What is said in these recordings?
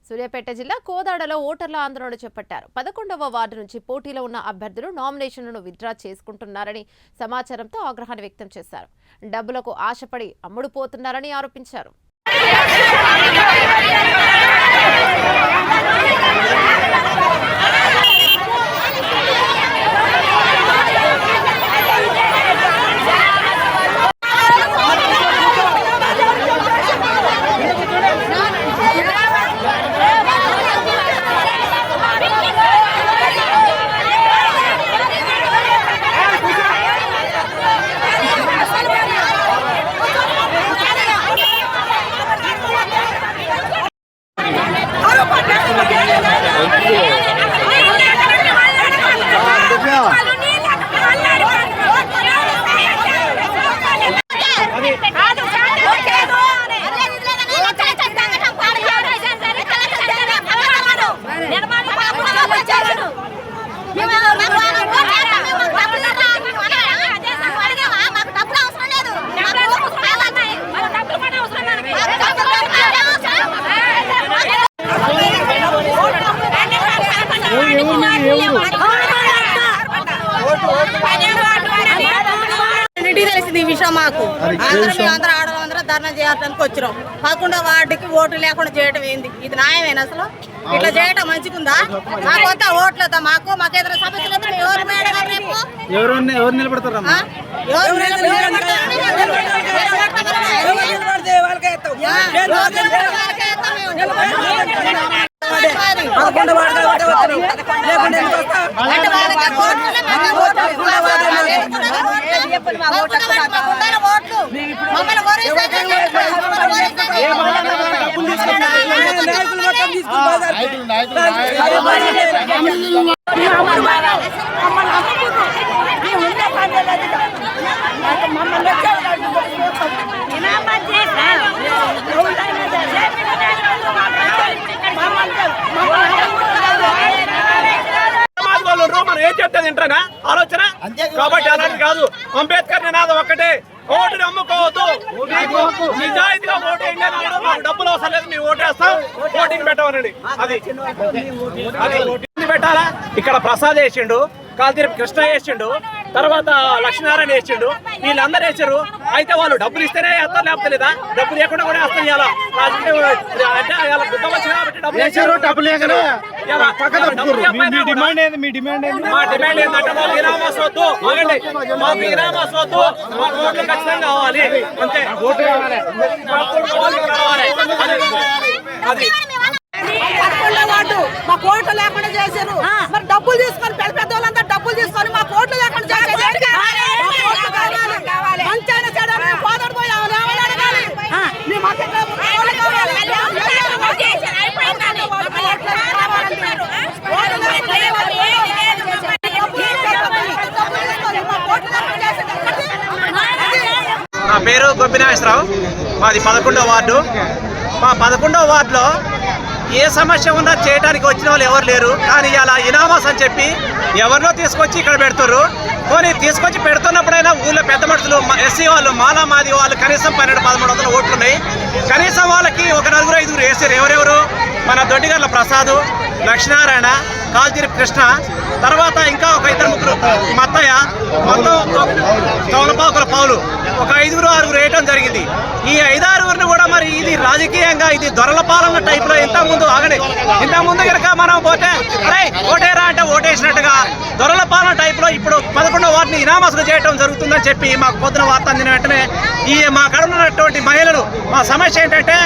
సూర్యాపేట జిల్లా కోదాడలో ఓటర్ల ఆందోళన చేపట్టారు. 11వ వార్డు నుంచి పోటీలో ఉన్న అభ్యర్థులు నామినేషన్లను విత్డ్రా చేసుకుంటున్నారని సమాచారంతో ఆగ్రహాన్ని వ్యక్తం చేశారు. డబ్బులకు ఆశపడి అమ్ముడుపోతున్నారని ఆరోపించారు. తెలిసింది ఈ విషయం మాకు అందరూ ఆడవాళ్ళందరూ ధర్నా చేయడానికి వచ్చినాం. 11వ వార్డుకి ఓటు లేకుండా చేయడం ఏంది? ఇది న్యాయమేనా? అసలు ఇట్లా చేయడం మంచిగుందా? మాకు వద్ద ఓట్లతో మాకు ఏదైనా సమస్యలు ఎవరు నిలబడతారు? మనం ఏం చెప్తాది ఏంటనా ఆలోచన కాబట్టి అలాంటి కాదు. అంబేద్కర్ నినాదం ఒక్కటే, ఓటుని అమ్ముకోవద్దు, నిజాయితీగా ఓటు మాకు డబ్బులు అవసరం లేదు, మేము ఓటేస్తాం, ఓటింగ్ పెట్టమనండి. అది పెట్టాలా? ఇక్కడ ప్రసాద్ వేసిండు, కాల్తీరపు కృష్ణ వేసిండు, తర్వాత లక్ష్మీనారాయణ వేసిండు, వీళ్ళందరూ వేసారు. అయితే వాళ్ళు డబ్బులు ఇస్తేనే వేస్తారు, లేకపోతే లేదా డబ్బులు లేకుండా కూడా వేస్తాం. ఇలా అంటే బుద్ధం వచ్చింది కాబట్టి డబ్బులు వేసారు. డబ్బులు మా డిమాండ్ ఏంటంటే మాకు ఇనామాస్ వద్దు, మాకు ఇనామాస్ వద్దు, మాకు ఓట్లు ఖచ్చితంగా కావాలి, అంతే. అది మాకు ఓట్లు లేకుండా చేశారు. మరి డబ్బులు తీసుకొని పెద్ద పెద్ద వాళ్ళంతా డబ్బులు తీసుకొని మాకు ఓట్లు లేకుండా చేశారు. మంచైనా చెడైనా పోదడిపోయి అడగాలి. నా పేరు గోపినాగేశ్వరరావు, మాది 11వ వార్డు. మా 11వ వార్డులో ఏ సమస్య ఉన్నా చేయడానికి వచ్చిన వాళ్ళు ఎవరు లేరు. కానీ అలా ఇనామాస్ అని చెప్పి ఎవరినో తీసుకొచ్చి ఇక్కడ పెడతారు. పోనీ తీసుకొచ్చి పెడుతున్నప్పుడైనా ఊళ్ళో పెద్ద మనుషులు ఎస్సీ వాళ్ళు, మాది వాళ్ళు కనీసం 1200-1300 ఓట్లు ఉన్నాయి. కనీసం వాళ్ళకి ఒక 4-5 వేసారు. ఎవరెవరు? మన దొడ్డిగర్ల ప్రసాద్, లక్ష్మీనారాయణ, కాల్తీరపు కృష్ణ, తర్వాత ఇంకా ఒక 2-3 మత్తయ్య, మొత్తం తోలపాకుల పౌలు, ఒక 5-6 వేయటం జరిగింది. ఈ 5-6 కూడా మరి ఇది రాజకీయంగా ఇది దొరల పాలన టైప్లో ఇంతకుముందు కనుక మనం పోతే అరే ఓటేరా అంటే ఓటేసినట్టుగా దొరల పాలన టైప్లో ఇప్పుడు 11వ వార్డుని ఇనామాసులు చేయడం జరుగుతుందని చెప్పి మాకు పొద్దున వార్త అందిన వెంటనే మా కడ ఉన్నటువంటి మహిళలు మా సమస్య ఏంటంటే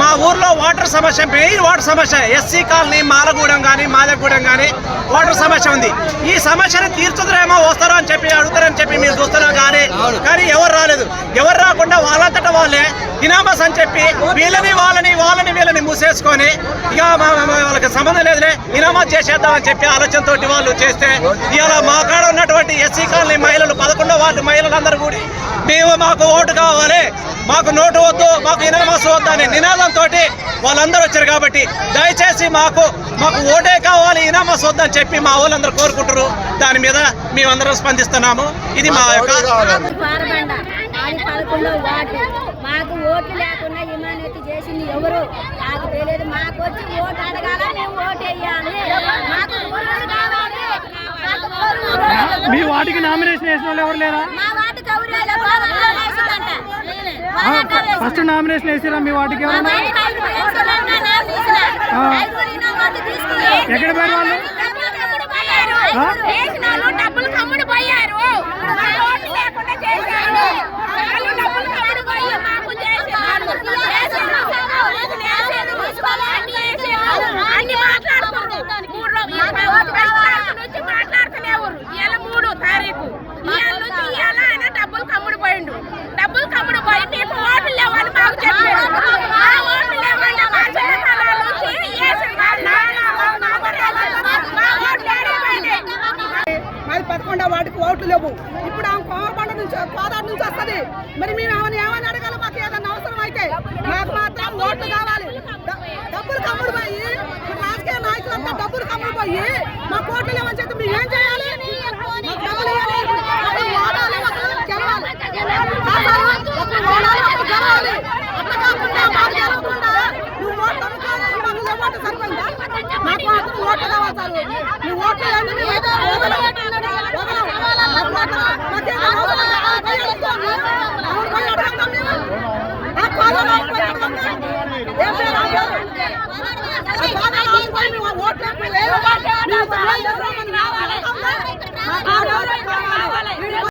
మా ఊర్లో వాటర్ సమస్య, మెయిన్ వాటర్ సమస్య, ఎస్సీ కాలనీ, మాలగూడెం కానీ మాదగూడెం కానీ వాటర్ సమస్య ఉంది. ఈ సమస్యను తీర్చుదరేమో వస్తారో అని చెప్పి అడుగుతారని చెప్పి మీరు చూస్తున్నా కానీ ఎవరు రాలేదు. ఎవరు రాకుండా వాళ్ళంతటా వాళ్ళే ఇనామస్ అని చెప్పి వీళ్ళని మూసేసుకొని ఇక వాళ్ళకి సంబంధం లేదులే ఇనామస్ చేసేద్దామని చెప్పి ఆలోచనతో వాళ్ళు చేస్తే ఇలా మా కాడ ఉన్నటువంటి ఎస్సీ కాలనీ మహిళలు 11వ వార్డు మహిళలందరూ కూడి మాకు ఓటు కావాలి, మాకు నోటు వద్దు, మాకు ఇనామస్ వద్దు అనే నినాదంతో వాళ్ళందరూ వచ్చారు. కాబట్టి దయచేసి మాకు ఓటే కావాలి, ఇనామస్ వద్దని చెప్పి మా వాళ్ళందరూ కోరుకుంటారు. దాని మీద మేమందరం స్పందిస్తున్నాము. ఇది మా యొక్క మాకు ఓట్లు లేకుండా ఇమానతి చేసింది ఎవరు నాకు తెలియదు. మాకు వచ్చి ఓటు మీ వాటికి నామినేషన్ వేసిన వాళ్ళు ఎవరు లేరా? ఫస్ట్ నామినేషన్ వేసిరా మీ వాటికి ఎవరన్నా? ఎక్కడ పోయారు వాళ్ళు? డబ్బులు కమ్ముడు పోయారు. మాట్లాడుతున్నారు ఇలా 3 తారీఖు ఇవాళ నుంచి ఇవాళ ఆయన డబ్బులు కమ్ముడు పోయిండు. డబ్బులు కమ్ముడు పోయి మీకు ఓట్లు లేవని మాకు చెప్పారు. ఆ ఓట్లు లేవని మా చిన్నతనాల నుంచి మాది 11వ వార్డుకి ఓట్లు లేవు. ఇప్పుడు ఆమె కోమరబండ నుంచి కోదాడు నుంచి వస్తుంది. మరి మేము ఏమని అడగాలి? మాకు ఏదన్నా అవసరం అయితే మాకు మాత్రం ఓట్లు కావాలి. డబ్బులు కమ్ముడు పోయి రాజకీయ నాయకులంతా డబ్బులు కమ్ముడు పోయి మాకు ఓట్లు లేవని చెప్తే మేము ఏం చేయాలి? డబ్బులు గెలవాలి. అట్లా కాకుండా మాకు గెలవకుండా నువ్వు ఓట్లు అమ్ముకోవాలి. మాకు లేవంటే సరిపోయిందా? మాకు మాత్రం ఓట్లు కావాలి సార్. నువ్వు ఓట్లు ఓట్లు